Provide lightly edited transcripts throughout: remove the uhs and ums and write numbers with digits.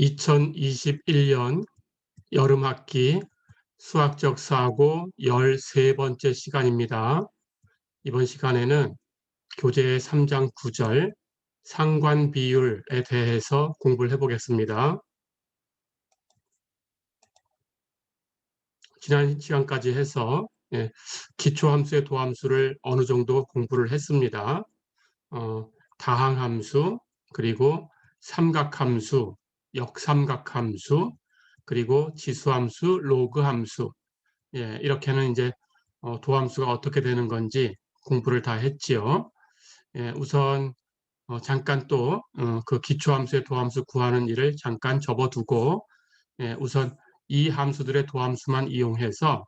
2021년 여름학기 수학적 사고 13번째 시간입니다. 이번 시간에는 교재 3장 9절 상관비율에 대해서 공부를 해보겠습니다. 지난 시간까지 해서 기초함수의 도함수를 어느 정도 공부를 했습니다. 다항함수, 그리고 삼각함수, 역삼각함수, 그리고 지수함수, 로그함수, 이렇게는 이제 도함수가 어떻게 되는 건지 공부를 다 했지요. 우선 잠깐 또 그 기초함수의 도함수 구하는 일을 잠깐 접어두고 우선 이 함수들의 도함수만 이용해서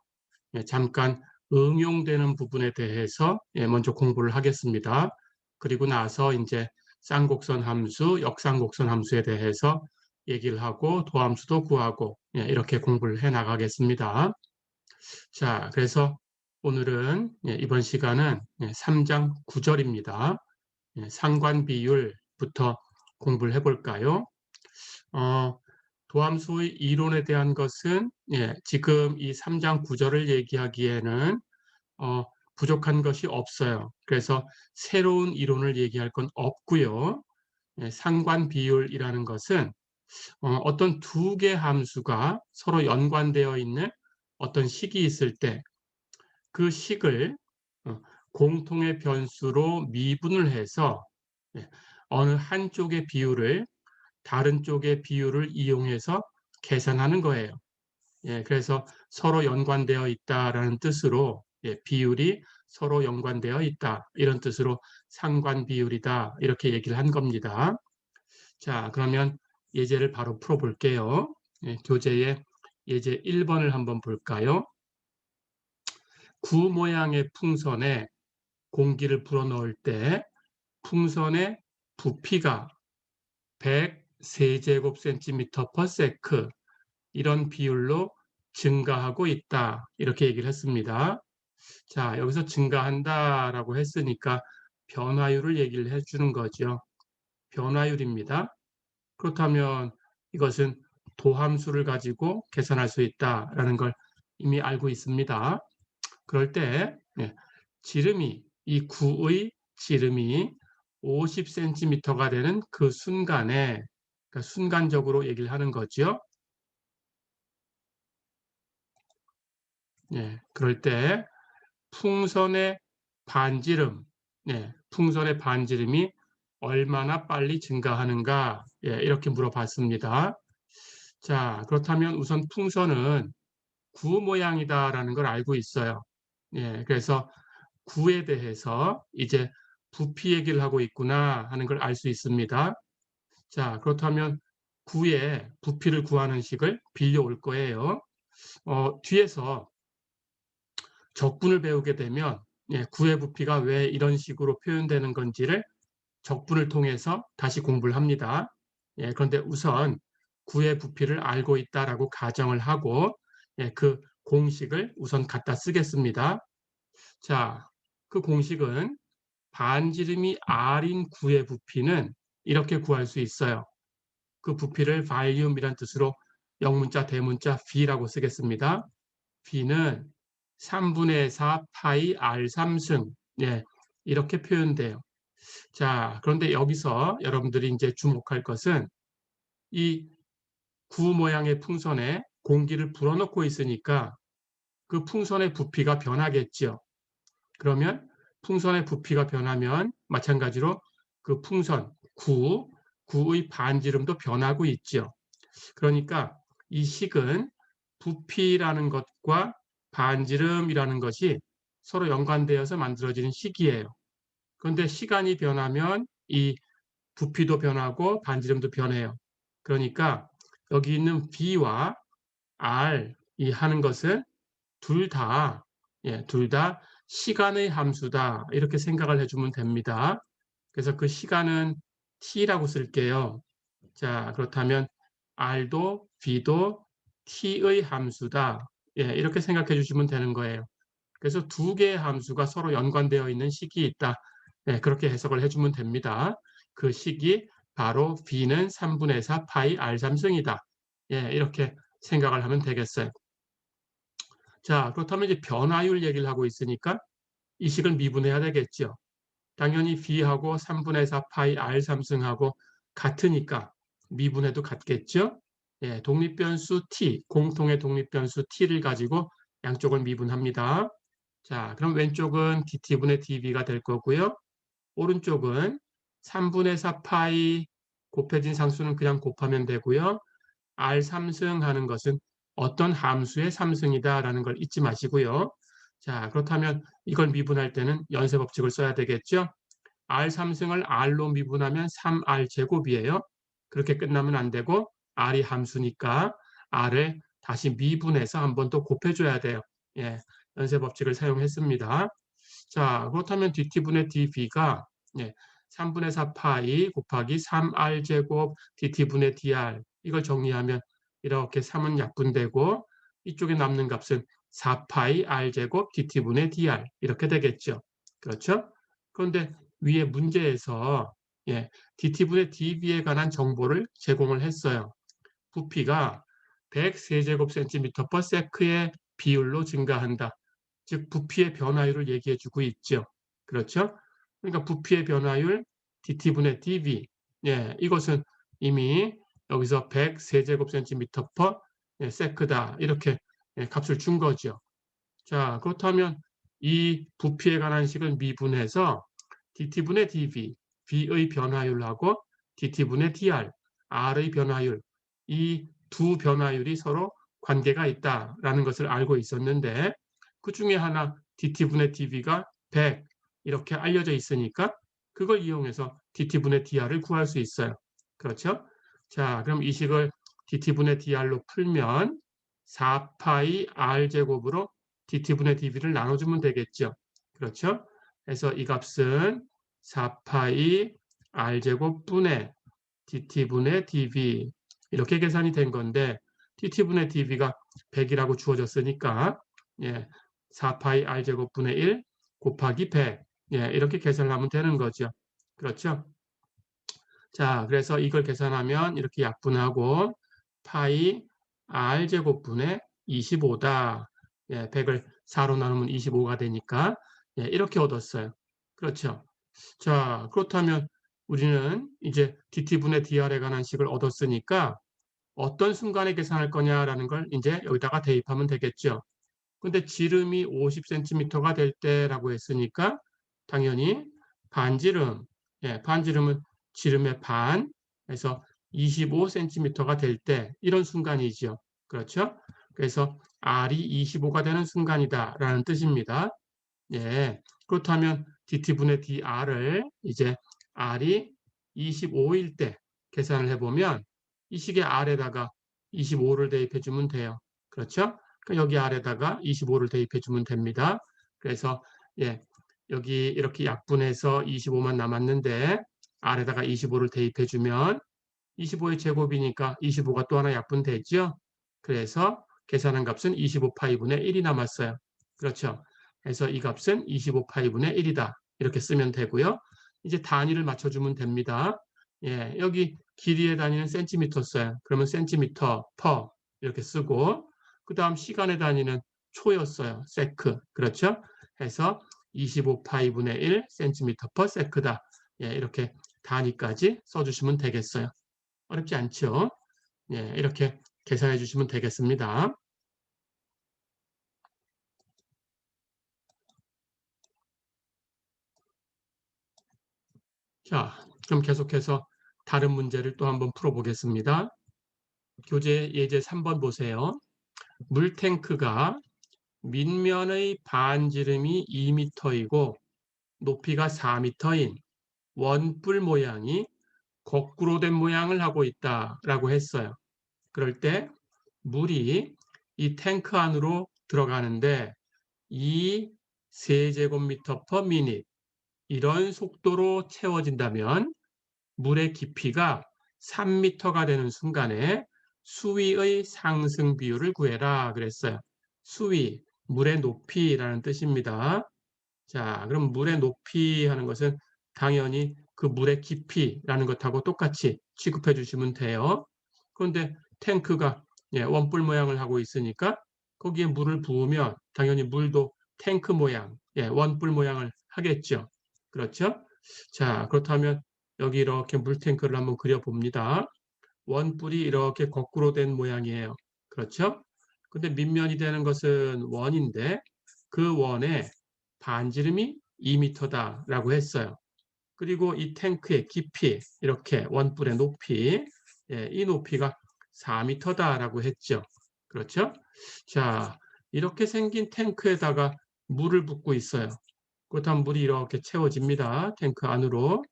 잠깐 응용되는 부분에 대해서 먼저 공부를 하겠습니다. 그리고 나서 이제 쌍곡선 함수, 역쌍곡선 함수에 대해서 얘기를 하고 도함수도 구하고 이렇게 공부를 해 나가겠습니다. 자, 그래서 오늘은 이번 시간은 3장 9절입니다. 상관비율부터 공부를 해볼까요? 도함수의 이론에 대한 것은 지금 이 3장 9절을 얘기하기에는 부족한 것이 없어요. 그래서 새로운 이론을 얘기할 건 없고요. 상관비율이라는 것은 어떤 두 개 함수가 서로 연관되어 있는 어떤 식이 있을 때 그 식을 공통의 변수로 미분을 해서 어느 한쪽의 비율을 다른 쪽의 비율을 이용해서 계산하는 거예요. 그래서 서로 연관되어 있다라는 뜻으로 비율이 서로 연관되어 있다 이런 뜻으로 상관비율이다 이렇게 얘기를 한 겁니다. 자, 그러면 예제를 바로 풀어볼게요. 교재의 예제 1번을 한번 볼까요? 구 모양의 풍선에 공기를 불어넣을 때 풍선의 부피가 100세제곱센티미터/세크 이런 비율로 증가하고 있다 이렇게 얘기를 했습니다. 자, 여기서 증가한다라고 했으니까 변화율을 얘기를 해주는 거죠. 변화율입니다. 그렇다면 이것은 도함수를 가지고 계산할 수 있다라는 걸 이미 알고 있습니다. 그럴 때 지름이 이 구의 지름이 50cm가 되는 그 순간에 그러니까 순간적으로 얘기를 하는 거죠. 그럴 때 풍선의 반지름, 풍선의 반지름이 얼마나 빨리 증가하는가 이렇게 물어봤습니다. 자, 그렇다면 우선 풍선은 구 모양이다라는 걸 알고 있어요. 그래서 구에 대해서 이제 부피 얘기를 하고 있구나 하는 걸 알 수 있습니다. 자, 그렇다면 구의 부피를 구하는 식을 빌려올 거예요. 뒤에서 적분을 배우게 되면 구의 부피가 왜 이런 식으로 표현되는 건지를 적분을 통해서 다시 공부를 합니다. 그런데 우선 구의 부피를 알고 있다라고 가정을 하고 그 공식을 우선 갖다 쓰겠습니다. 자, 그 공식은 반지름이 r인 구의 부피는 이렇게 구할 수 있어요. 그 부피를 볼륨이란 뜻으로 영문자, 대문자 V라고 쓰겠습니다. V는 3분의 4 파이 R3승 이렇게 표현돼요. 자, 그런데 여기서 여러분들이 이제 주목할 것은 이 구 모양의 풍선에 공기를 불어넣고 있으니까 그 풍선의 부피가 변하겠죠. 그러면 풍선의 부피가 변하면 마찬가지로 그 풍선 구의 반지름도 변하고 있죠. 그러니까 이 식은 부피라는 것과 반지름이라는 것이 서로 연관되어서 만들어지는 식이에요. 그런데 시간이 변하면 이 부피도 변하고 반지름도 변해요. 그러니까 여기 있는 B와 R 이 하는 것은 둘 다 시간의 함수다 이렇게 생각을 해주면 됩니다. 그래서 그 시간은 t라고 쓸게요. 자, 그렇다면 r도 b도 t의 함수다. 이렇게 생각해 주시면 되는 거예요. 그래서 두 개의 함수가 서로 연관되어 있는 식이 있다. 그렇게 해석을 해주면 됩니다. 그 식이 바로 B는 3분의 4 파이 R3승이다. 예, 이렇게 생각을 하면 되겠어요. 자, 그렇다면 이제 변화율 얘기를 하고 있으니까 이 식을 미분해야 되겠죠. 당연히 B하고 3분의 4 파이 R3승하고 같으니까 미분해도 같겠죠. 예, 독립변수 T, 공통의 독립변수 T를 가지고 양쪽을 미분합니다. 자, 그럼 왼쪽은 DT분의 DB가 될 거고요. 오른쪽은 3분의 4 파이 곱해진 상수는 그냥 곱하면 되고요. R3승 하는 것은 어떤 함수의 3승이다라는 걸 잊지 마시고요. 자, 그렇다면 이걸 미분할 때는 연쇄 법칙을 써야 되겠죠. R3승을 R로 미분하면 3R 제곱이에요. 그렇게 끝나면 안 되고 R이 함수니까 R을 다시 미분해서 한 번 더 곱해줘야 돼요. 예, 연쇄 법칙을 사용했습니다. 자, 그렇다면 dt분의 db가 예, 3분의 4 파이 곱하기 3R 제곱 dt분의 dr 이걸 정리하면 이렇게 3은 약분되고 이쪽에 남는 값은 4 파이 R 제곱 dt분의 dr 이렇게 되겠죠. 그렇죠? 그런데 위에 문제에서 예, dt분의 db에 관한 정보를 제공을 했어요. 부피가 100세제곱센티미터/세크의 비율로 증가한다. 즉 부피의 변화율을 얘기해 주고 있죠. 그렇죠? 그러니까 부피의 변화율 dt분의 dv. 예, 이것은 이미 여기서 100세제곱센티미터/세크다. 이렇게 값을 준 거죠. 자, 그렇다면 이 부피에 관한 식을 미분해서 dt분의 dv, v의 변화율하고 dt분의 dr, r의 변화율, 이 두 변화율이 서로 관계가 있다라는 것을 알고 있었는데 그 중에 하나 dt분의 dv가 100 이렇게 알려져 있으니까 그걸 이용해서 dt분의 dr을 구할 수 있어요. 그렇죠? 자, 그럼 이 식을 dt분의 dr로 풀면 4파이 r제곱으로 dt분의 dv를 나눠주면 되겠죠. 그렇죠? 그래서 이 값은 4파이 r제곱 분의 dt분의 dv 이렇게 계산이 된 건데 dt분의 dv가 100이라고 주어졌으니까 예, 4파이 r제곱 분의 1 곱하기 100 예, 이렇게 계산을 하면 되는 거죠. 그렇죠? 자, 그래서 이걸 계산하면 이렇게 약분하고 파이 r제곱분의 25다. 예, 100을 4로 나누면 25가 되니까 예, 이렇게 얻었어요. 그렇죠? 자, 그렇다면 우리는 이제 dt분의 dr에 관한 식을 얻었으니까 어떤 순간에 계산할 거냐라는 걸 이제 여기다가 대입하면 되겠죠. 근데 지름이 50cm가 될 때라고 했으니까 당연히 반지름, 예, 반지름은 지름의 반, 그래서 25cm가 될 때 이런 순간이죠. 그렇죠? 그래서 R이 25가 되는 순간이다라는 뜻입니다. 예, 그렇다면 dt분의 dr을 이제 R이 25일 때 계산을 해보면 이 식의 R에다가 25를 대입해 주면 돼요. 그렇죠? 그러니까 여기 R에다가 25를 대입해 주면 됩니다. 그래서 예, 여기 이렇게 약분해서 25만 남았는데 R에다가 25를 대입해 주면 25의 제곱이니까 25가 또 하나 약분되죠. 그래서 계산한 값은 25파이분의 1이 남았어요. 그렇죠? 그래서 이 값은 25파이분의 1이다. 이렇게 쓰면 되고요. 이제 단위를 맞춰주면 됩니다. 예, 여기 길이의 단위는 센티미터 써요. 그러면 센티미터 퍼 이렇게 쓰고 그 다음 시간의 단위는 초였어요. 세크. 그렇죠? 해서 25파이분의 1 센티미터 퍼 세크다. 예, 이렇게 단위까지 써주시면 되겠어요. 어렵지 않죠? 예, 이렇게 계산해 주시면 되겠습니다. 자, 그럼 계속해서 다른 문제를 또 한번 풀어보겠습니다. 교재 예제 3번 보세요. 물탱크가 밑면의 반지름이 2m이고 높이가 4m인 원뿔 모양이 거꾸로 된 모양을 하고 있다라고 했어요. 그럴 때 물이 이 탱크 안으로 들어가는데 이 세제곱미터 퍼 미닛 이런 속도로 채워진다면 물의 깊이가 3m가 되는 순간에 수위의 상승 비율을 구해라 그랬어요. 수위, 물의 높이라는 뜻입니다. 자, 그럼 물의 높이 하는 것은 당연히 그 물의 깊이라는 것하고 똑같이 취급해 주시면 돼요. 그런데 탱크가 원뿔 모양을 하고 있으니까 거기에 물을 부으면 당연히 물도 탱크 모양, 원뿔 모양을 하겠죠. 그렇죠? 자, 그렇다면 여기 이렇게 물탱크를 한번 그려 봅니다. 원뿔이 이렇게 거꾸로 된 모양이에요. 그렇죠? 근데 밑면이 되는 것은 원인데 그 원의 반지름이 2m다라고 했어요. 그리고 이 탱크의 깊이, 이렇게 원뿔의 높이, 이 높이가 4m다라고 했죠. 그렇죠? 자, 이렇게 생긴 탱크에다가 물을 붓고 있어요. 그렇다면 물이 이렇게 채워집니다. 탱크 안으로.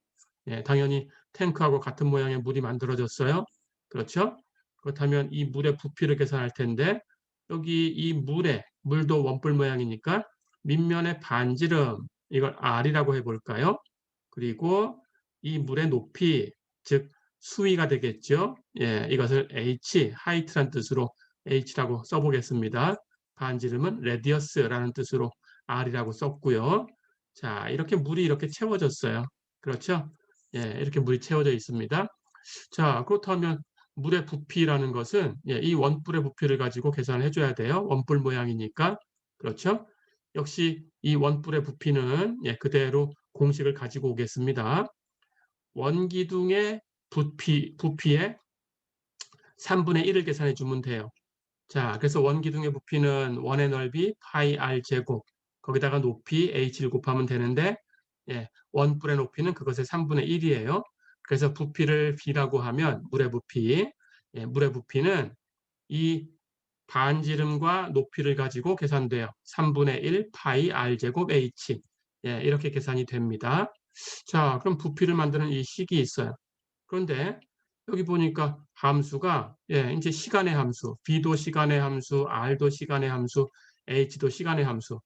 당연히 탱크하고 같은 모양의 물이 만들어졌어요. 그렇죠? 그렇다면 이 물의 부피를 계산할 텐데 여기 이 물도 원뿔 모양이니까 밑면의 반지름, 이걸 R이라고 해볼까요? 그리고 이 물의 높이, 즉 수위가 되겠죠. 이것을 H, height란 뜻으로 H라고 써보겠습니다. 반지름은 radius라는 뜻으로 R이라고 썼고요. 자, 이렇게 물이 이렇게 채워졌어요. 그렇죠? 이렇게 물이 채워져 있습니다. 자, 그렇다면 물의 부피라는 것은 이 원뿔의 부피를 가지고 계산을 해줘야 돼요. 원뿔 모양이니까. 그렇죠? 역시 이 원뿔의 부피는 그대로 공식을 가지고 오겠습니다. 원기둥의 부피의 3분의 1을 계산해 주면 돼요. 자, 그래서 원기둥의 부피는 원의 넓이 파이 r 제곱, 거기다가 높이 h를 곱하면 되는데 원뿔의 높이는 그것의 3분의 1이에요. 그래서 부피를 b라고 하면 물의 부피는 이 반지름과 높이를 가지고 계산돼요. 3분의 1 파이 r 제곱 h. 이렇게 계산이 됩니다. 자, 그럼 부피를 만드는 이 식이 있어요. 그런데 여기 보니까 함수가 이제 시간의 함수, b도 시간의 함수, r도 시간의 함수, h도 시간의 함수.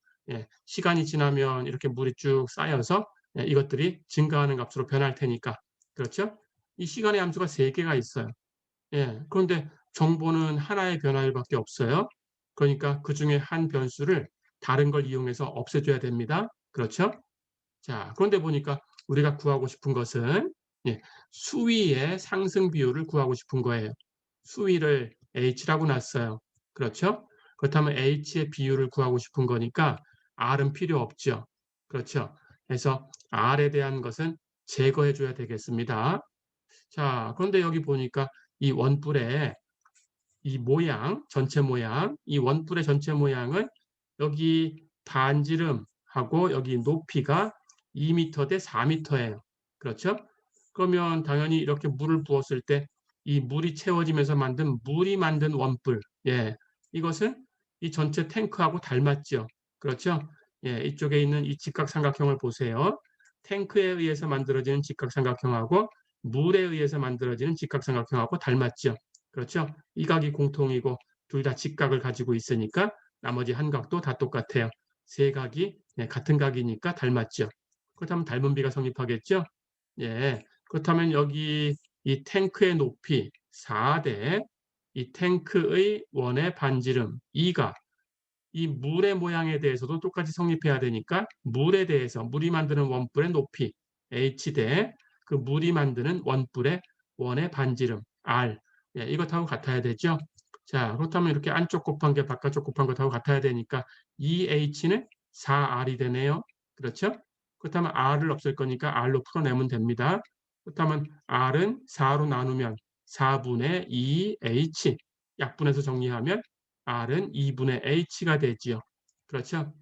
시간이 지나면 이렇게 물이 쭉 쌓여서 이것들이 증가하는 값으로 변할 테니까. 그렇죠? 이 시간의 함수가 3개가 있어요. 그런데 정보는 하나의 변화율밖에 없어요. 그러니까 그 중에 한 변수를 다른 걸 이용해서 없애줘야 됩니다. 그렇죠? 자, 그런데 보니까 우리가 구하고 싶은 것은 수위의 상승 비율을 구하고 싶은 거예요. 수위를 h라고 놨어요. 그렇죠? 그렇다면 h의 비율을 구하고 싶은 거니까 r은 필요 없죠. 그렇죠? 그래서 r에 대한 것은 제거해 줘야 되겠습니다. 자, 그런데 여기 보니까 이 원뿔의 이 모양, 전체 모양, 이 원뿔의 전체 모양은 여기 반지름하고 여기 높이가 2m 대 4m예요. 그렇죠? 그러면 당연히 이렇게 물을 부었을 때 이 물이 채워지면서 물이 만든 원뿔, 이것은 이 전체 탱크하고 닮았죠. 그렇죠? 이쪽에 있는 이 직각삼각형을 보세요. 탱크에 의해서 만들어지는 직각삼각형하고 물에 의해서 만들어지는 직각삼각형하고 닮았죠. 그렇죠? 이 각이 공통이고 둘 다 직각을 가지고 있으니까 나머지 한 각도 다 똑같아요. 세 각이 같은 각이니까 닮았죠. 그렇다면 닮은 비가 성립하겠죠? 그렇다면 여기 이 탱크의 높이 4대 이 탱크의 원의 반지름 2가 이 물의 모양에 대해서도 똑같이 성립해야 되니까 물에 대해서 물이 만드는 원뿔의 높이 H대 그 물이 만드는 원뿔의 원의 반지름 R, 이것하고 같아야 되죠. 자, 그렇다면 이렇게 안쪽 곱한 게 바깥쪽 곱한 것하고 같아야 되니까 2H는 4R이 되네요. 그렇죠? 그렇다면 R을 없앨 거니까 R로 풀어내면 됩니다. 그렇다면 R은 4로 나누면 4분의 2H, 약분해서 정리하면 R은 2분의 H가 되지요. 그렇죠?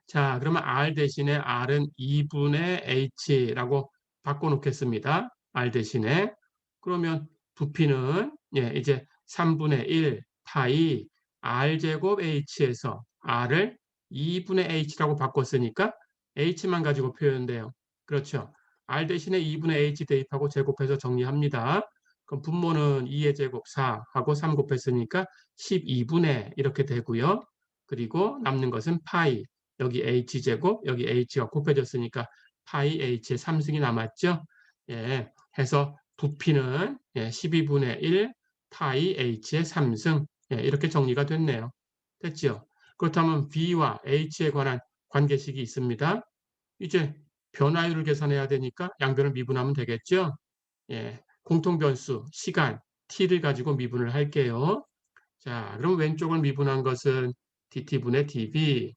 자, 그러면 R 대신에 R은 2분의 H라고 바꿔놓겠습니다. R 대신에. 그러면 부피는 이제 3분의 1 파이 R제곱 H에서 R을 2분의 H라고 바꿨으니까 H만 가지고 표현돼요. 그렇죠? R 대신에 2분의 H 대입하고 제곱해서 정리합니다. 그럼 분모는 2의 제곱 4 하고 3 곱했으니까 12분의 이렇게 되고요. 그리고 남는 것은 파이. 여기 h제곱, 여기 h가 곱해졌으니까 파이 h의 3승이 남았죠. 해서 부피는 12분의 1 파이 h의 3승. 이렇게 정리가 됐네요. 됐죠? 그렇다면 b와 h에 관한 관계식이 있습니다. 이제 변화율을 계산해야 되니까 양변을 미분하면 되겠죠. 예, 공통변수, 시간, t를 가지고 미분을 할게요. 자, 그럼 왼쪽을 미분한 것은 dt분의 dv,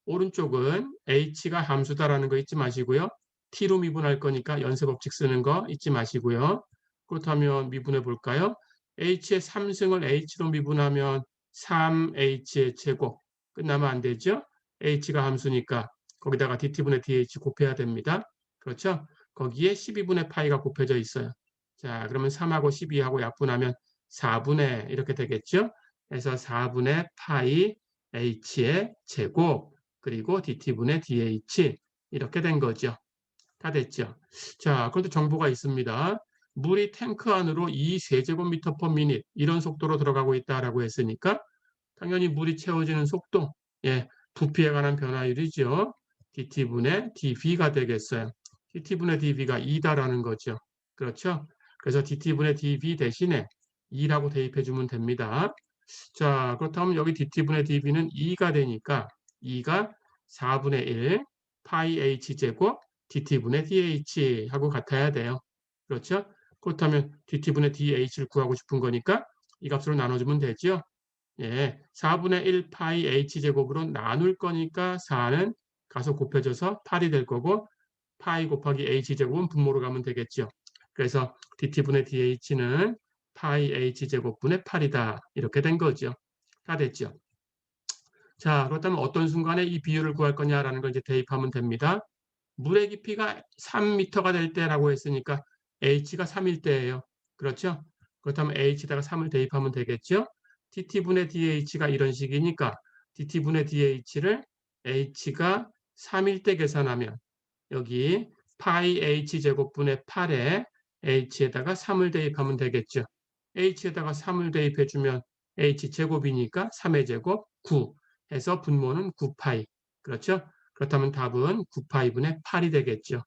오른쪽은 h가 함수다라는 거 잊지 마시고요. t로 미분할 거니까 연쇄법칙 쓰는 거 잊지 마시고요. 그렇다면 미분해 볼까요? h의 3승을 h로 미분하면 3h의 제곱. 끝나면 안 되죠? h가 함수니까 거기다가 dt분의 dh 곱해야 됩니다. 그렇죠? 거기에 12분의 파이가 곱해져 있어요. 자, 그러면 3하고 12하고 약분하면 4분의 이렇게 되겠죠? 그래서 4분의 파이 h의 제곱 그리고 dt분의 dh 이렇게 된 거죠. 다 됐죠. 자, 그런데 정보가 있습니다. 물이 탱크 안으로 2세제곱미터 per minute 이런 속도로 들어가고 있다라고 했으니까 당연히 물이 채워지는 속도, 예, 부피에 관한 변화율이죠. dt분의 dv가 되겠어요. dt분의 dv가 2다라는 거죠. 그렇죠? 그래서 dt분의 dv 대신에 2라고 대입해 주면 됩니다. 자, 그렇다면 여기 dt분의 dv는 2가 되니까 2가 4분의 1 파이 h 제곱 dt분의 dh 하고 같아야 돼요. 그렇죠? 그렇다면 dt분의 dh를 구하고 싶은 거니까 이 값으로 나눠주면 되죠. 예, 4분의 1 파이 h 제곱으로 나눌 거니까 4는 가서 곱해져서 8이 될 거고 파이 곱하기 h 제곱은 분모로 가면 되겠죠. 그래서 dt분의 dh는 파이 h 제곱분의 8이다. 이렇게 된 거죠. 다 됐죠. 자, 그렇다면 어떤 순간에 이 비율을 구할 거냐라는 걸 이제 대입하면 됩니다. 물의 깊이가 3m가 될 때라고 했으니까 h가 3일 때예요. 그렇죠? 그렇다면 h에다가 3을 대입하면 되겠죠? dt분의 dh가 이런 식이니까 dt분의 dh를 h가 3일 때 계산하면 여기 파이 h 제곱분의 8에 h에다가 3을 대입하면 되겠죠. h에다가 3을 대입해주면 h 제곱이니까 3의 제곱 9 해서 분모는 9파이. 그렇죠? 그렇다면 답은 9파이분의 8이 되겠죠.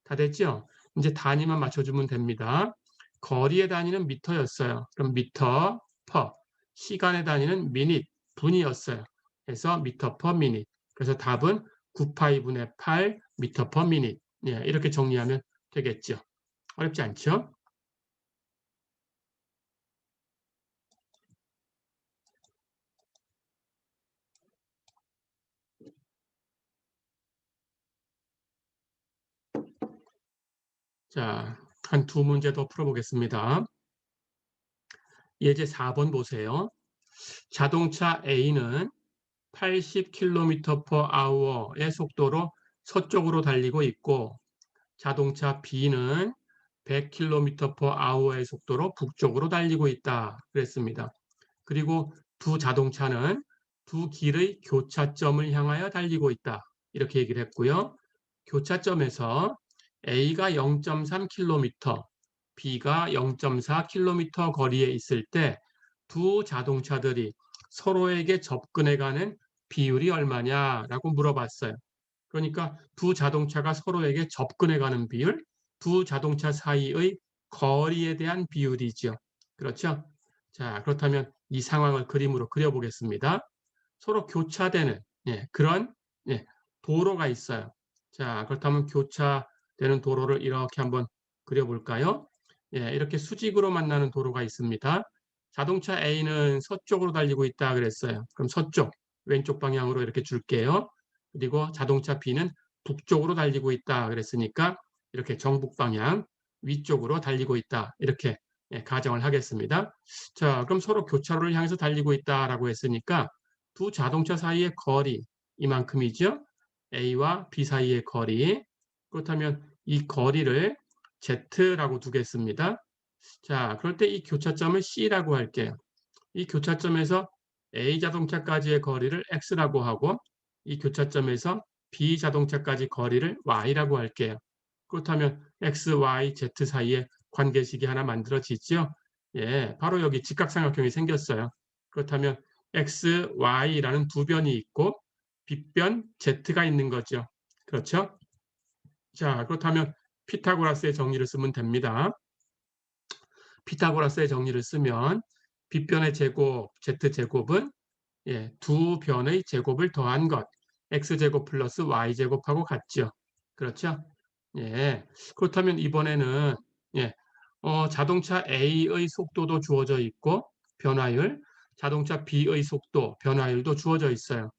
다 됐죠? 이제 단위만 맞춰주면 됩니다. 거리의 단위는 미터였어요. 그럼 미터 퍼. 시간의 단위는 미닛, 분이었어요. 그래서 미터 퍼 미닛. 그래서 답은 9파이분의 8 미터 퍼 미닛. 예, 이렇게 정리하면 되겠죠. 어렵지 않죠? 자, 한 두 문제 더 풀어보겠습니다. 예제 4번 보세요. 자동차 A는 80km per hour의 속도로 서쪽으로 달리고 있고 자동차 B는 100km per hour의 속도로 북쪽으로 달리고 있다. 그랬습니다. 그리고 두 자동차는 두 길의 교차점을 향하여 달리고 있다. 이렇게 얘기를 했고요. 교차점에서 A가 0.3km, B가 0.4km 거리에 있을 때 두 자동차들이 서로에게 접근해가는 비율이 얼마냐라고 물어봤어요. 그러니까 두 자동차가 서로에게 접근해가는 비율, 두 자동차 사이의 거리에 대한 비율이죠. 그렇죠? 자, 그렇다면 이 상황을 그림으로 그려보겠습니다. 서로 교차되는 그런 도로가 있어요. 자, 그렇다면 교차되는 도로를 이렇게 한번 그려볼까요? 이렇게 수직으로 만나는 도로가 있습니다. 자동차 A는 서쪽으로 달리고 있다 그랬어요. 그럼 서쪽, 왼쪽 방향으로 이렇게 줄게요. 그리고 자동차 B는 북쪽으로 달리고 있다 그랬으니까 이렇게 정북 방향 위쪽으로 달리고 있다. 이렇게 가정을 하겠습니다. 자, 그럼 서로 교차로를 향해서 달리고 있다라고 했으니까 두 자동차 사이의 거리 이만큼이죠. A와 B 사이의 거리. 그렇다면 이 거리를 Z라고 두겠습니다. 자, 그럴 때 이 교차점을 C라고 할게요. 이 교차점에서 A 자동차까지의 거리를 X라고 하고 이 교차점에서 B 자동차까지 거리를 Y라고 할게요. 그렇다면 X, Y, Z 사이에 관계식이 하나 만들어지죠. 예, 바로 여기 직각삼각형이 생겼어요. 그렇다면 X, Y라는 두 변이 있고 빗변 Z가 있는 거죠. 그렇죠? 자, 그렇다면 피타고라스의 정리를 쓰면 됩니다. 피타고라스의 정리를 쓰면 빗변의 제곱, Z제곱은 두 변의 제곱을 더한 것, X제곱 플러스 Y제곱하고 같죠. 그렇죠? 예. 그렇다면 이번에는 예. 자동차 A의 속도도 주어져 있고 변화율, 자동차 B의 속도, 변화율도 주어져 있어요.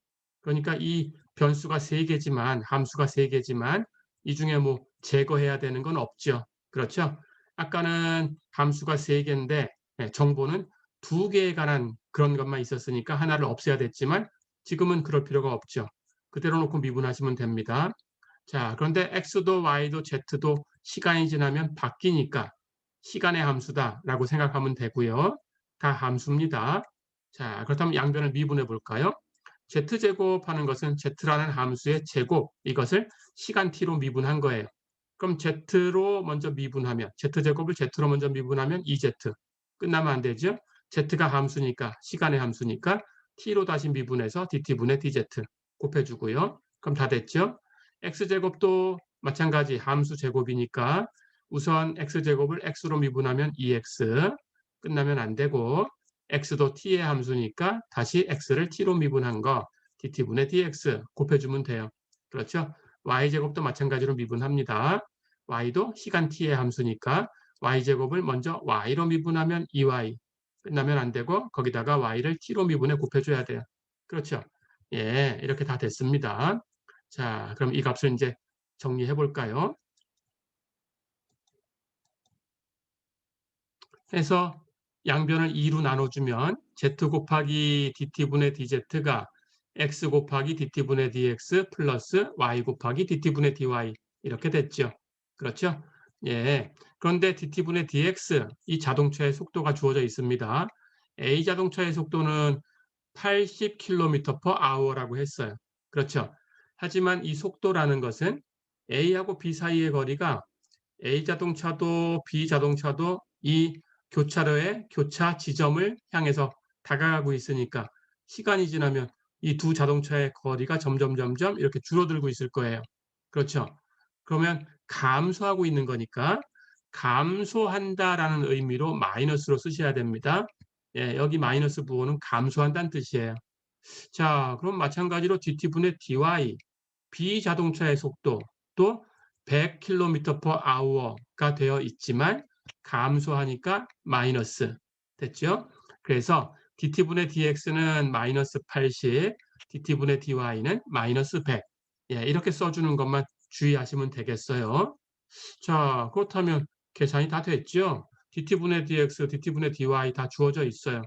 그러니까 이 변수가 3 개지만 함수가 3 개지만 이 중에 뭐 제거해야 되는 건 없죠. 그렇죠? 아까는 함수가 3 개인데 예 정보는 2 개에 관한 그런 것만 있었으니까 하나를 없애야 됐지만 지금은 그럴 필요가 없죠. 그대로 놓고 미분하시면 됩니다. 자, 그런데 x도 y도 z도 시간이 지나면 바뀌니까 시간의 함수다라고 생각하면 되고요. 다 함수입니다. 자, 그렇다면 양변을 미분해 볼까요? z제곱하는 것은 z라는 함수의 제곱, 이것을 시간 t로 미분한 거예요. 그럼 z로 먼저 미분하면 z제곱을 z로 먼저 미분하면 2z. 끝나면 안 되죠? z가 함수니까 시간의 함수니까 t로 다시 미분해서 dt분의 dz 곱해주고요. 그럼 다 됐죠? x제곱도 마찬가지 함수 제곱이니까 우선 x제곱을 x로 미분하면 2x. 끝나면 안 되고 x도 t의 함수니까 다시 x를 t로 미분한 거 dt분의 dx 곱해주면 돼요. 그렇죠? y제곱도 마찬가지로 미분합니다. y도 시간 t의 함수니까 y제곱을 먼저 y로 미분하면 2y. 끝나면 안 되고 거기다가 y를 t로 미분해 곱해줘야 돼요. 그렇죠? 예, 이렇게 다 됐습니다. 자, 그럼 이 값을 이제 정리해 볼까요? 해서 양변을 2로 나눠주면 z 곱하기 dt분의 dz가 x 곱하기 dt분의 dx 플러스 y 곱하기 dt분의 dy 이렇게 됐죠. 그렇죠? 예. 그런데 dt분의 dx 이 자동차의 속도가 주어져 있습니다. A 자동차의 속도는 80km/h라고 했어요. 그렇죠? 하지만 이 속도라는 것은 A하고 B 사이의 거리가 A 자동차도 B 자동차도 이 교차로의 교차 지점을 향해서 다가가고 있으니까 시간이 지나면 이 두 자동차의 거리가 점점 이렇게 줄어들고 있을 거예요. 그렇죠? 그러면 감소하고 있는 거니까 감소한다라는 의미로 마이너스로 쓰셔야 됩니다. 예, 여기 마이너스 부호는 감소한다는 뜻이에요. 자, 그럼 마찬가지로 dt분의 dy 비자동차의 속도도 100km/h가 되어 있지만 감소하니까 마이너스 됐죠? 그래서 dt분의 dx는 마이너스 80, dt분의 dy는 마이너스 100. 예, 이렇게 써주는 것만 주의하시면 되겠어요. 자, 그렇다면 계산이 다 됐죠? dt분의 dx, dt분의 dy 다 주어져 있어요.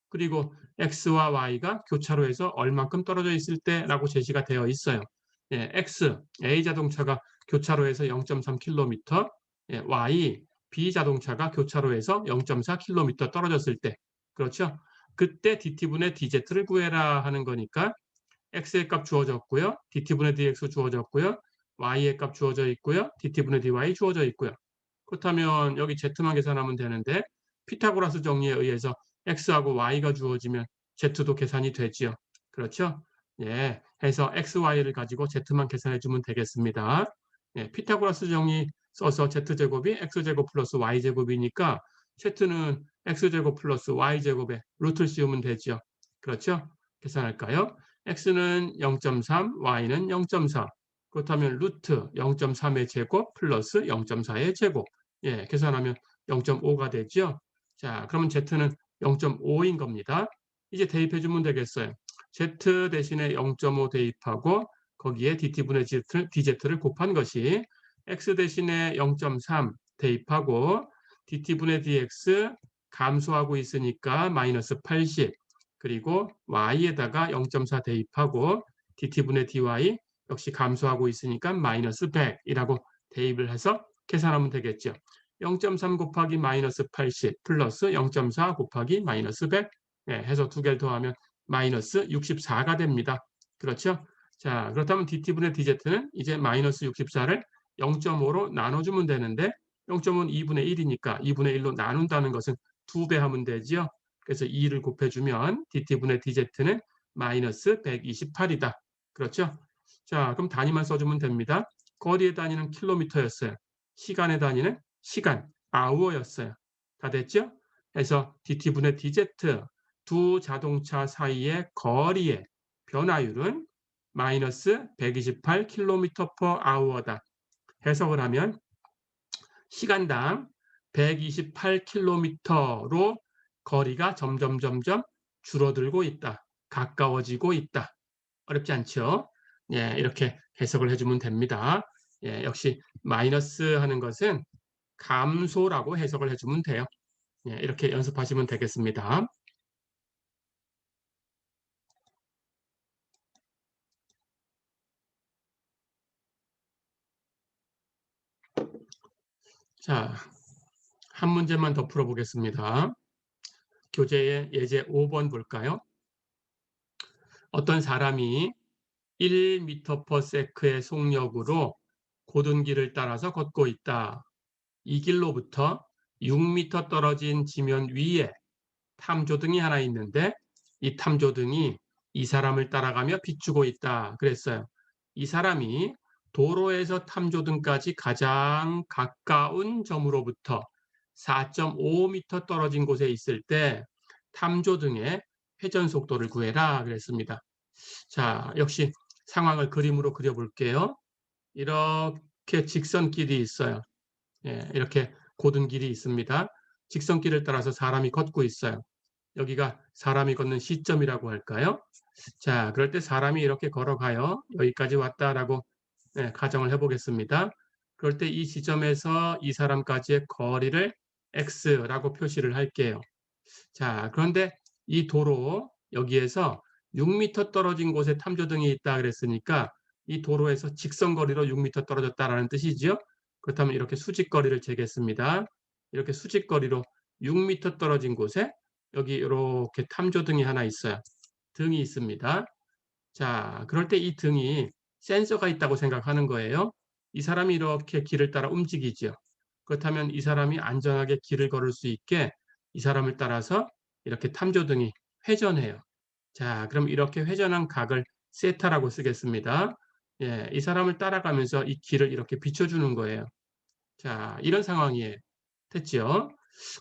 그리고 x와 y가 교차로에서 얼만큼 떨어져 있을 때라고 제시가 되어 있어요. 예, x, A 자동차가 교차로에서 0.3km, 예, y, B 자동차가 교차로에서 0.4km 떨어졌을 때, 그렇죠? 그때 dt분의 dz를 구해라 하는 거니까 x의 값 주어졌고요, dt분의 dx 주어졌고요, y의 값 주어져 있고요, dt분의 dy 주어져 있고요. 그렇다면 여기 z만 계산하면 되는데 피타고라스 정리에 의해서 x하고 y가 주어지면 z도 계산이 되지요. 그렇죠? 예, 해서 x, y를 가지고 z만 계산해 주면 되겠습니다. 예, 피타고라스 정리 써서 z제곱이 x제곱 플러스 y제곱이니까 z는 x제곱 플러스 y제곱에 루트를 씌우면 되죠. 그렇죠? 계산할까요? x는 0.3, y는 0.4. 그렇다면 루트 0.3의 제곱 플러스 0.4의 제곱. 예, 계산하면 0.5가 되죠. 자, 그러면 z는 0.5인 겁니다. 이제 대입해 주면 되겠어요. z 대신에 0.5 대입하고 거기에 dt분의 dz를 곱한 것이 x 대신에 0.3 대입하고 dt분의 dx 감소하고 있으니까 마이너스 80 그리고 y에다가 0.4 대입하고 dt분의 dy 역시 감소하고 있으니까 마이너스 100이라고 대입을 해서 계산하면 되겠죠. 0.3 곱하기 마이너스 80 플러스 0.4 곱하기 마이너스 100 네, 해서 두 개를 더하면 마이너스 64가 됩니다. 그렇죠? 자, 그렇다면 dt분의 dz는 이제 마이너스 64를 0.5로 나눠주면 되는데 0.5는 2분의 1이니까 2분의 1로 나눈다는 것은 2배 하면 되지요. 그래서 2를 곱해주면 dt분의 dz는 마이너스 128이다. 그렇죠? 자, 그럼 단위만 써주면 됩니다. 거리의 단위는 킬로미터였어요. 시간의 단위는 시간, hour였어요. 다 됐죠? 해서 dt분의 dz 두 자동차 사이의 거리의 변화율은 마이너스 128km/h다. 해석을 하면 시간당 128km로 거리가 점점 줄어들고 있다. 가까워지고 있다. 어렵지 않죠? 예, 이렇게 해석을 해주면 됩니다. 예, 역시 마이너스 하는 것은 감소라고 해석을 해주면 돼요. 예, 이렇게 연습하시면 되겠습니다. 자, 한 문제만 더 풀어보겠습니다. 교재의 예제 5번 볼까요? 어떤 사람이 1m/s의 속력으로 고든 길을 따라서 걷고 있다. 이 길로부터 6m 떨어진 지면 위에 탐조등이 하나 있는데 이 탐조등이 이 사람을 따라가며 비추고 있다. 그랬어요. 이 사람이 도로에서 탐조등까지 가장 가까운 점으로부터 4.5m 떨어진 곳에 있을 때 탐조등의 회전 속도를 구해라. 그랬습니다. 자, 역시 상황을 그림으로 그려볼게요. 이렇게 직선길이 있어요. 예, 이렇게 고든 길이 있습니다. 직선길을 따라서 사람이 걷고 있어요. 여기가 사람이 걷는 시점이라고 할까요? 자, 그럴 때 사람이 이렇게 걸어가요. 여기까지 왔다라고 가정을 해보겠습니다. 그럴 때 이 지점에서 이 사람까지의 거리를 x라고 표시를 할게요. 자, 그런데 이 도로 여기에서 6m 떨어진 곳에 탐조등이 있다 그랬으니까 이 도로에서 직선거리로 6m 떨어졌다라는 뜻이죠. 그렇다면 이렇게 수직거리를 재겠습니다. 이렇게 수직거리로 6m 떨어진 곳에 여기 이렇게 탐조등이 하나 있어요. 등이 있습니다. 자, 그럴 때 이 등이 센서가 있다고 생각하는 거예요. 이 사람이 이렇게 길을 따라 움직이죠. 그렇다면 이 사람이 안전하게 길을 걸을 수 있게 이 사람을 따라서 이렇게 탐조등이 회전해요. 자, 그럼 이렇게 회전한 각을 세타라고 쓰겠습니다. 예, 이 사람을 따라가면서 이 길을 이렇게 비춰주는 거예요. 자, 이런 상황이에요. 됐죠?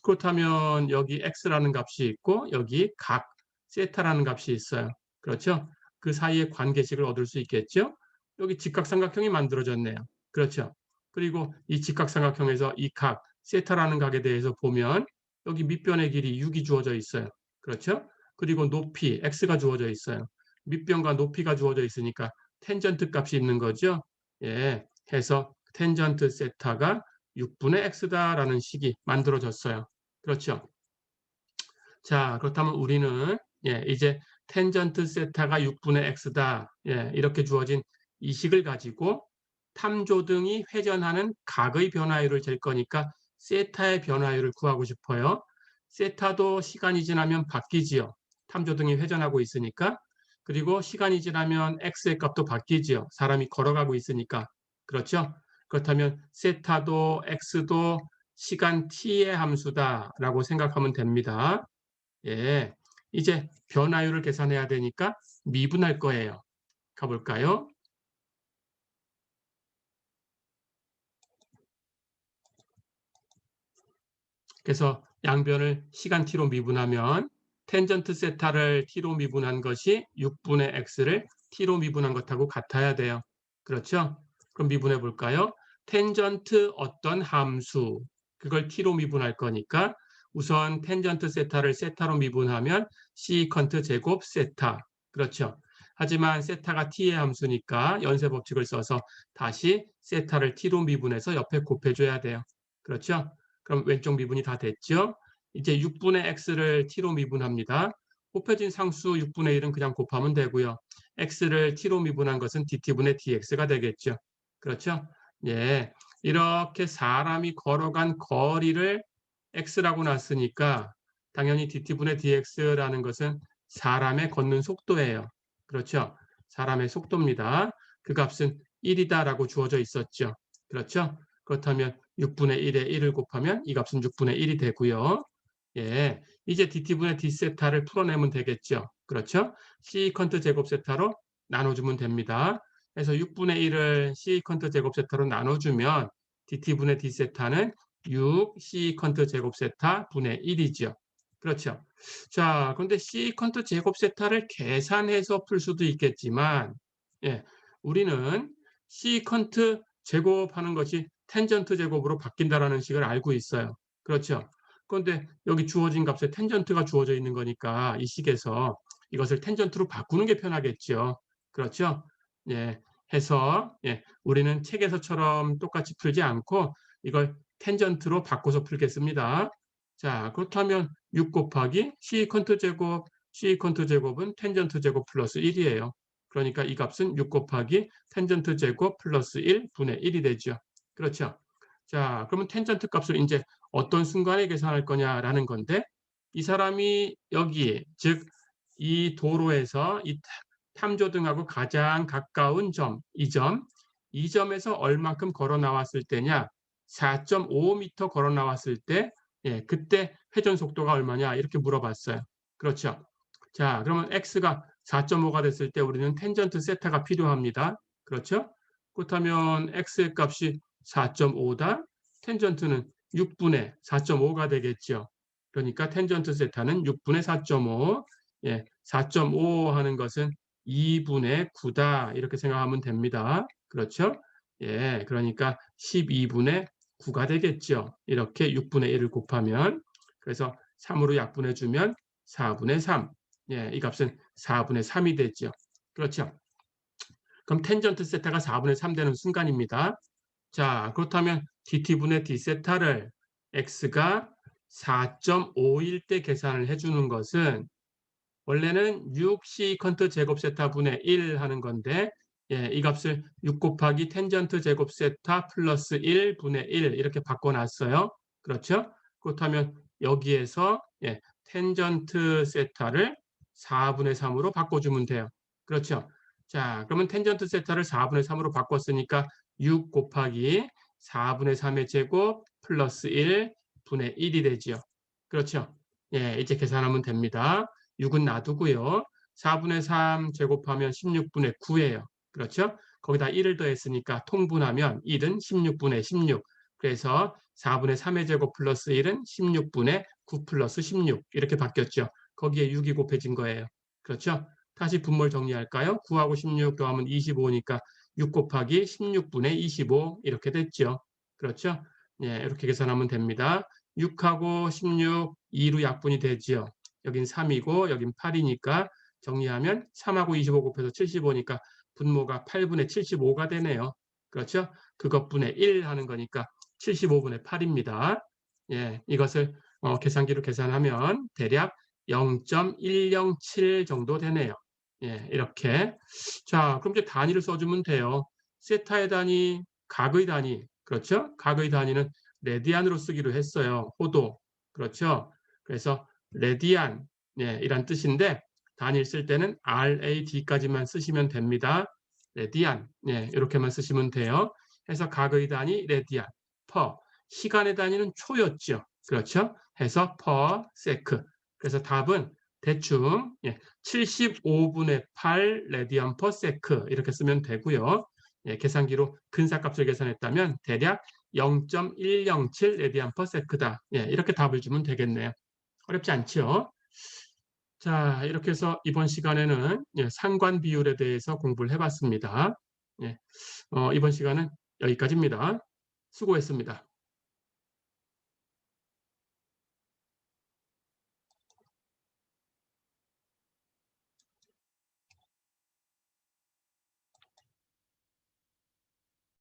그렇다면 여기 x라는 값이 있고 여기 각 세타라는 값이 있어요. 그렇죠? 그 사이의 관계식을 얻을 수 있겠죠? 여기 직각삼각형이 만들어졌네요. 그렇죠? 그리고 이 직각삼각형에서 이 각 세타라는 각에 대해서 보면 여기 밑변의 길이 6이 주어져 있어요. 그렇죠? 그리고 높이 x가 주어져 있어요. 밑변과 높이가 주어져 있으니까 텐전트 값이 있는 거죠. 예, 해서 텐전트 세타가 6분의 x다라는 식이 만들어졌어요. 그렇죠? 자, 그렇다면 우리는 이제 텐전트 세타가 6분의 x다. 이렇게 주어진 이 식을 가지고 탐조등이 회전하는 각의 변화율을 잴 거니까 세타의 변화율을 구하고 싶어요. 세타도 시간이 지나면 바뀌지요. 탐조등이 회전하고 있으니까. 그리고 시간이 지나면 x의 값도 바뀌지요. 사람이 걸어가고 있으니까. 그렇죠? 그렇다면 세타도 x도 시간 t의 함수다라고 생각하면 됩니다. 예, 이제 변화율을 계산해야 되니까 미분할 거예요. 가볼까요? 그래서 양변을 시간 t로 미분하면 텐전트 세타를 t로 미분한 것이 6분의 x를 t로 미분한 것하고 같아야 돼요. 그렇죠? 그럼 미분해 볼까요? 텐전트 어떤 함수, 그걸 t로 미분할 거니까 우선 텐전트 세타를 세타로 미분하면 시컨트 제곱 세타. 그렇죠? 하지만 세타가 t의 함수니까 연쇄 법칙을 써서 다시 세타를 t로 미분해서 옆에 곱해줘야 돼요. 그렇죠? 그럼 왼쪽 미분이 다 됐죠? 이제 6분의 x를 t로 미분합니다. 곱해진 상수 6분의 1은 그냥 곱하면 되고요. x를 t로 미분한 것은 dt분의 dx가 되겠죠. 그렇죠? 예, 이렇게 사람이 걸어간 거리를 x라고 놨으니까 당연히 dt분의 dx라는 것은 사람의 걷는 속도예요. 그렇죠? 사람의 속도입니다. 그 값은 1이다라고 주어져 있었죠. 그렇죠? 그렇다면 6분의 1에 1을 곱하면 이 값은 6분의 1이 되고요. 예, 이제 dt분의 d세타를 풀어내면 되겠죠. 그렇죠? 시컨트 제곱 세타로 나눠주면 됩니다. 그래서 6분의 1을 시컨트 제곱 세타로 나눠주면 dt분의 d세타는 6 시컨트 제곱 세타 분의 1이죠. 그렇죠. 자, 그런데 시컨트 제곱 세타를 계산해서 풀 수도 있겠지만, 예, 우리는 시컨트 제곱하는 것이 텐전트 제곱으로 바뀐다라는 식을 알고 있어요. 그렇죠? 그런데 여기 주어진 값에 텐전트가 주어져 있는 거니까 이 식에서 이것을 텐전트로 바꾸는 게 편하겠죠. 그렇죠? 예, 해서 우리는 책에서처럼 똑같이 풀지 않고 이걸 텐전트로 바꿔서 풀겠습니다. 자, 그렇다면 6 곱하기 시컨트 제곱, 시컨트 제곱은 텐전트 제곱 플러스 1이에요. 그러니까 이 값은 6 곱하기 텐전트 제곱 플러스 1 분의 1이 되죠. 그렇죠? 자, 그러면 텐전트 값을 이제 어떤 순간에 계산할 거냐라는 건데 이 사람이 여기 즉 이 도로에서 이 탐조등하고 가장 가까운 점, 이 점에서 얼만큼 걸어 나왔을 때냐 4.5m 걸어 나왔을 때 그때 회전 속도가 얼마냐 이렇게 물어봤어요. 그렇죠. 자, 그러면 x가 4.5가 됐을 때 우리는 텐전트 세타가 필요합니다. 그렇죠? 그렇다면 x의 값이 4.5다. 텐전트는 6분의 4.5가 되겠죠. 그러니까 텐전트 세타는 6분의 4.5. 4.5 하는 것은 2분의 9다. 이렇게 생각하면 됩니다. 그렇죠? 그러니까 12분의 9가 되겠죠. 이렇게 6분의 1을 곱하면 그래서 3으로 약분해 주면 4분의 3. 이 값은 4분의 3이 되죠. 그렇죠. 그럼 텐전트 세타가 4분의 3 되는 순간입니다. 자, 그렇다면 dt분의 d세타를 x가 4.5일 때 계산을 해주는 것은 원래는 6 시컨트 제곱 세타 분의 1 하는 건데 이 값을 6 곱하기 텐전트 제곱 세타 플러스 1 분의 1 이렇게 바꿔놨어요. 그렇죠? 그렇다면 여기에서 텐전트 세타를 4분의 3으로 바꿔주면 돼요. 그렇죠? 자, 그러면 텐전트 세타를 4분의 3으로 바꿨으니까 6 곱하기 4분의 3의 제곱 플러스 1 분의 1이 되죠. 그렇죠? 이제 계산하면 됩니다. 6은 놔두고요. 4분의 3 제곱하면 16분의 9예요. 그렇죠? 거기다 1을 더했으니까 통분하면 1은 16분의 16. 그래서 4분의 3의 제곱 플러스 1은 16분의 9 플러스 16 이렇게 바뀌었죠. 거기에 6이 곱해진 거예요. 그렇죠? 다시 분모를 정리할까요? 9하고 16 더하면 25니까 6 곱하기 16분의 25 이렇게 됐죠. 그렇죠? 이렇게 계산하면 됩니다. 6하고 16, 2로 약분이 되지요. 여긴 3이고 여긴 8이니까 정리하면 3하고 25 곱해서 75니까 분모가 8분의 75가 되네요. 그렇죠? 그것분의 1 하는 거니까 75분의 8입니다. 이것을 계산기로 계산하면 대략 0.107 정도 되네요. 이렇게. 자, 그럼 이제 단위를 써주면 돼요. 세타의 단위, 각의 단위. 그렇죠? 각의 단위는 레디안으로 쓰기로 했어요. 호도. 그렇죠? 그래서 레디안 이란 뜻인데 단위를 쓸 때는 RAD까지만 쓰시면 됩니다. 레디안 이렇게만 쓰시면 돼요. 해서 각의 단위 레디안, 퍼 시간의 단위는 초였죠. 그렇죠? 해서 퍼 세크. 그래서 답은 대충 75분의 8 레디안 퍼 세크 이렇게 쓰면 되고요. 계산기로 근사값을 계산했다면 대략 0.107 레디안 퍼 세크다. 이렇게 답을 주면 되겠네요. 어렵지 않죠? 자, 이렇게 해서 이번 시간에는 상관 비율에 대해서 공부를 해봤습니다. 이번 시간은 여기까지입니다. 수고했습니다.